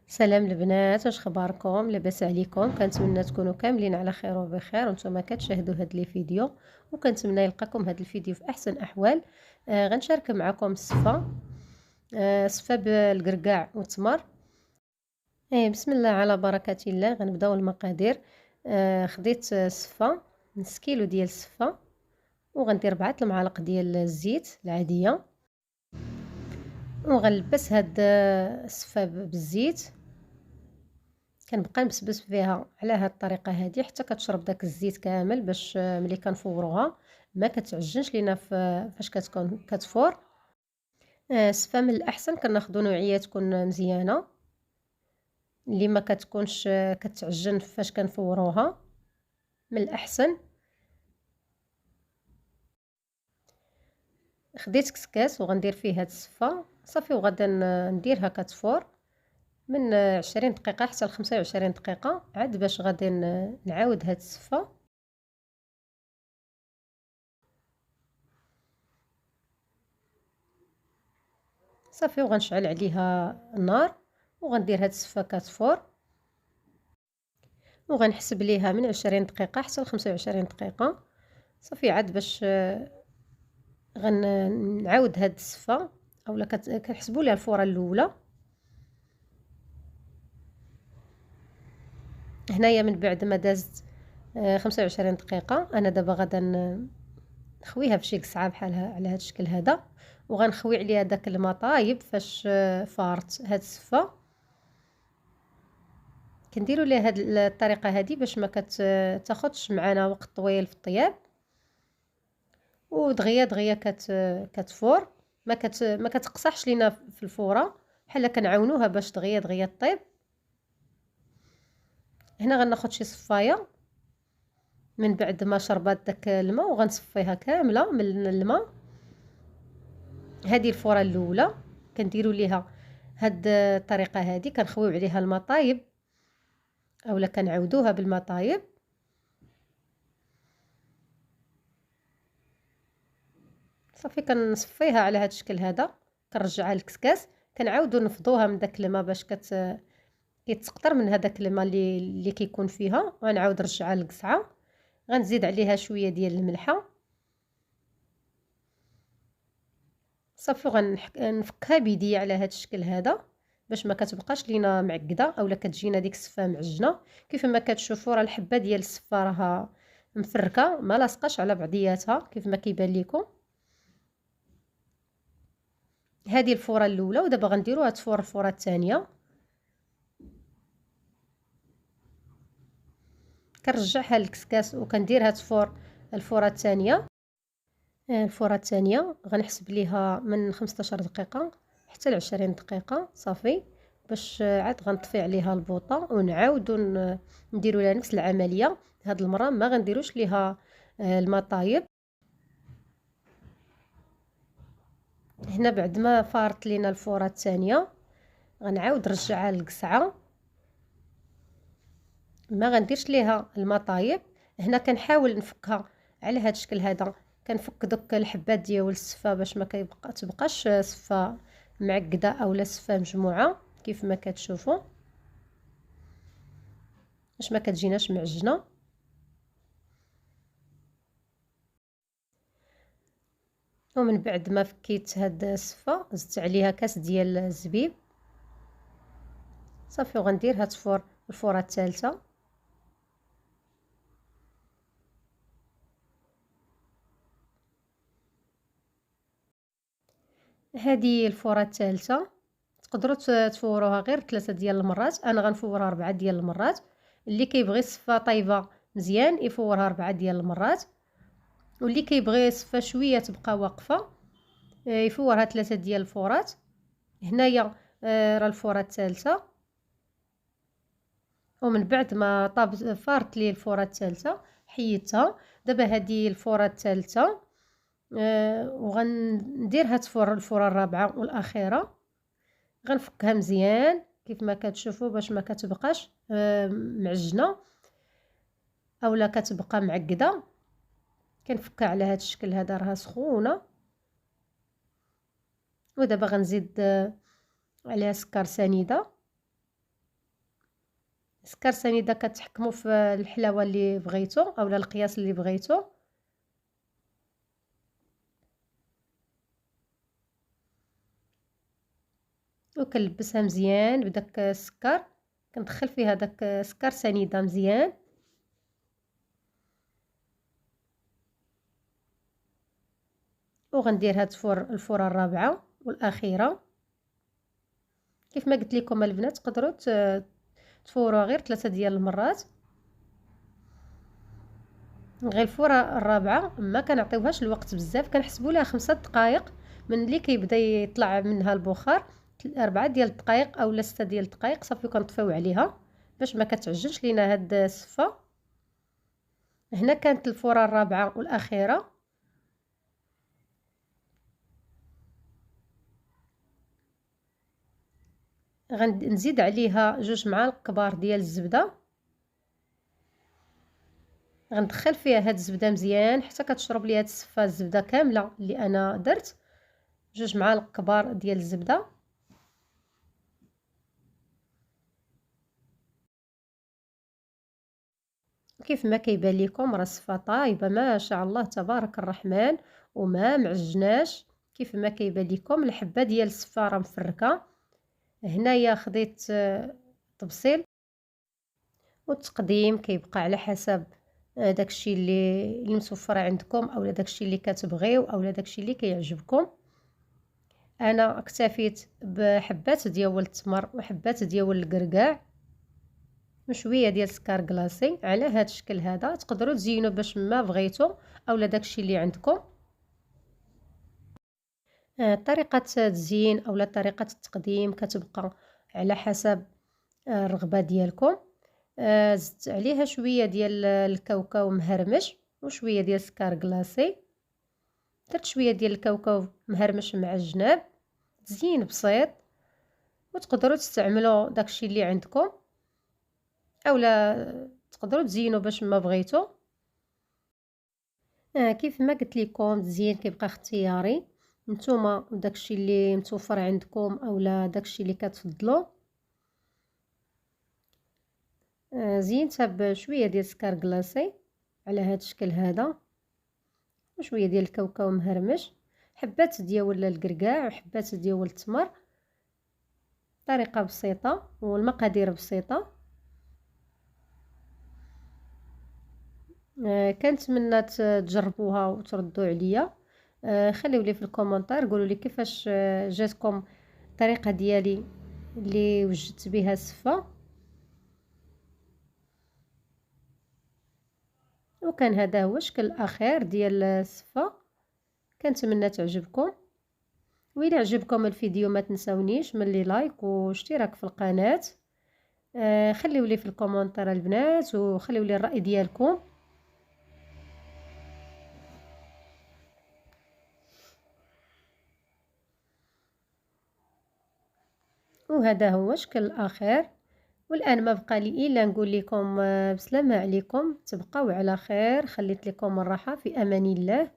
سلام البنات، واش اخباركم؟ لاباس عليكم؟ كنتمنى تكونوا كاملين على خير وبخير وانتم كتشاهدوا هذا الفيديو، وكنتمنى يلقاكم هذا الفيديو في احسن احوال. غنشارك معكم الصفه بالقرقاع والتمر. بسم الله على بركه الله. غنبداو المقادير. خديت صفه، نص كيلو ديال الصفه، وغندير 4 المعالق ديال الزيت العاديه، وغنلبس هاد الصفه بالزيت. كنبقى نبسبس فيها على هاد الطريقه هذه حتى كتشرب داك الزيت كامل، باش ملي كنفوروها ما كتعجنش لينا فاش كتكون كتفور. السفه من الاحسن كناخذوا نوعيه تكون مزيانه، اللي ما كتكونش كتعجن فاش كنفوروها، من الاحسن. خديت كسكاس وغندير فيه هاد الصفه صافي، وغادا نديرها كتفور من 20 دقيقه حتى ل 25 دقيقه عاد باش غادي نعاود هاد الصفه. صافي وغنشعل عليها النار وغندير هاد الصفه كتفور، وغنحسب ليها من 20 دقيقه حتى ل 25 دقيقه. صافي عاد باش غنعاود هاد الصفه، اولا كنحسبوا ليها الفوره الاولى. هنايا من بعد ما دازت 25 دقيقه، انا دابا غادا نخويها في شي قصعه بحالها على هاد الشكل هذا، وغنخوي عليها داك الماء طايب فاش فارت هاد الصفه. كنديروا ليها هاد الطريقه هذه باش ما كتاخذش معنا وقت طويل في الطياب، ودغيا دغيا كتفور، ما كتقصحش لينا في الفوره، بحال كنعاونوها باش دغيا دغيا طيب. هنا غناخذ شي صفايه من بعد ما شربات داك الماء وغنصفيها كامله من الماء. هذه الفوره الاولى كنديروا ليها هاد الطريقه هذه، كنخويو عليها الماء طايب اولا كنعاودوها بالماء طايب. صافي كنصفيها على هاد الشكل هذا، كنرجعها للكسكاس، كنعاودو نفضوها من داك الماء باش كيتسقطر من هذاك الماء اللي كيكون فيها، وغنعاود نرجعها للقصعه. غنزيد عليها شويه ديال الملحه صافي، وغنفكها بيديا على هذا الشكل هذا باش ما كتبقاش لينا معقده اولا كتجينا ديك الصفه معجنه. كيف ما كتشوفوا راه الحبه ديال الصفه راها مفركه ما لاصقاش على بعضياتها كيف ما كيبان لكم. هذه الفوره الاولى، ودابا غنديروها تفور الفوره الثانيه. كنرجعها للكسكاس وكنديرها تفور الفوره الثانيه. الفوره الثانيه غنحسب ليها من 15 دقيقه حتى ل 20 دقيقه صافي، باش عاد غنطفي عليها البوطه ونعاودو نديروا لها نفس العمليه. هاد المره ما غنديروش ليها الماء طايب. هنا بعد ما فارت لينا الفوره الثانيه غنعاود نرجعها للقصعه، ما غنديرش ليها الماء طايب. هنا كنحاول نفكها على هذا الشكل هذا، كنفك دوك الحبات ديال الصفه باش ما تبقاش صفه معقده اولا صفه مجموعه كيف ما كتشوفوا، باش ما كتجيناش معجنه. ومن بعد ما فكيت هاد الصفه زدت عليها كاس ديال الزبيب صافي، وغنديرها تفور الفوره الثالثه. هذه الفوره الثالثه تقدروا تفوروها غير 3 ديال المرات، انا غنفورها 4 ديال المرات. اللي كيبغي الصفه طايبه مزيان يفورها 4 ديال المرات، واللي كيبغي الصفه شويه تبقى واقفه يفورها 3 ديال الفورات. هنايا راه الفوره الثالثه، ومن بعد ما فارت لي الفوره الثالثه حيدتها. دابا هذه الفوره الثالثه وغنديرها تفور الفوره الرابعه والاخيره. غنفكها مزيان كيف ما كتشوفوا باش ما كتبقاش معجنه اولا كتبقى معقده. كنفكها على هذا الشكل هذا، راها سخونه. ودابا غنزيد عليها سكر سنيده سكر سنيده كتحكموا في الحلاوه اللي بغيتو اولا القياس اللي بغيتو. وكنلبسها مزيان بداك السكر، كندخل فيها داك سكر سنيده مزيان. وغندير هاد الفوره الرابعه والاخيره. كيف ما قلت لكم البنات تقدروا تفوروها غير 3 ديال المرات. غير الفوره الرابعه ما كنعطيوهاش الوقت بزاف، كنحسبوا لها 5 دقائق من اللي كيبدا يطلع منها البخار. 4 ديال الدقائق اولا 6 ديال الدقائق صافي كنطفيو عليها باش ما كتعجنش لينا هاد السفه. هنا كانت الفوره الرابعه والاخيره. غنزيد عليها 2 معالق كبار ديال الزبده. غندخل فيها هاد الزبده مزيان حتى كتشرب لي هاد السفه الزبده كامله اللي انا درت. 2 معالق كبار ديال الزبده. كيف ما كيبان لكم راه السفه طايبه ما شاء الله تبارك الرحمن وما معجناش. كيف ما كيبان لكم الحبه ديال السفه راه مفركه. هنايا خديت طبسيل. والتقديم كيبقى على حسب داكشي اللي متوفر عندكم اولا داكشي اللي كتبغيو اولا داكشي اللي كيعجبكم. انا اكتفيت بحبات ديال التمر وحبات ديال الكركاع وشويه ديال السكر كلاصي. على هذا الشكل هذا تقدروا تزينوا باش ما بغيتو اولا داكشي اللي عندكم. طريقه التزيين اولا طريقه التقديم كتبقى على حسب الرغبه ديالكم. زدت عليها شويه ديال الكاوكاو مهرمش وشويه ديال السكر كلاصي. درت شويه ديال الكاوكاو مهرمش مع الجناب، تزيين بسيط. وتقدروا تستعملوا داكشي اللي عندكم اولا تقدروا تزينوا باش ما بغيتو. كيف ما قلت لكم التزيين كيبقى اختياري، نتوما داكشي اللي متوفر عندكم اولا داكشي اللي كتفضلوا. زينتها بشويه ديال السكر كلاصي على هذا الشكل هذا وشويه ديال الكاوكاو مهرمش، حبات ديال الكركاع وحبات ديال التمر. طريقه بسيطه والمقادير بسيطه. كنتمنى تجربوها وتردوا عليا. خليو لي في الكومنتار قولوا لي كيفاش جاتكم الطريقه ديالي اللي وجدت بها السفه. وكان هذا هو الشكل الاخير ديال السفه. كنتمنى تعجبكم. وإلا عجبكم الفيديو ما تنسونيش من لي لايك واشتراك في القناه. خليو لي في الكومنتار البنات وخليو لي الراي ديالكم. وهذا هو الشكل الاخير. والان ما بقى لي الا نقول لكم بسلامه عليكم، تبقاو على خير. خليت لكم الراحه في امان الله.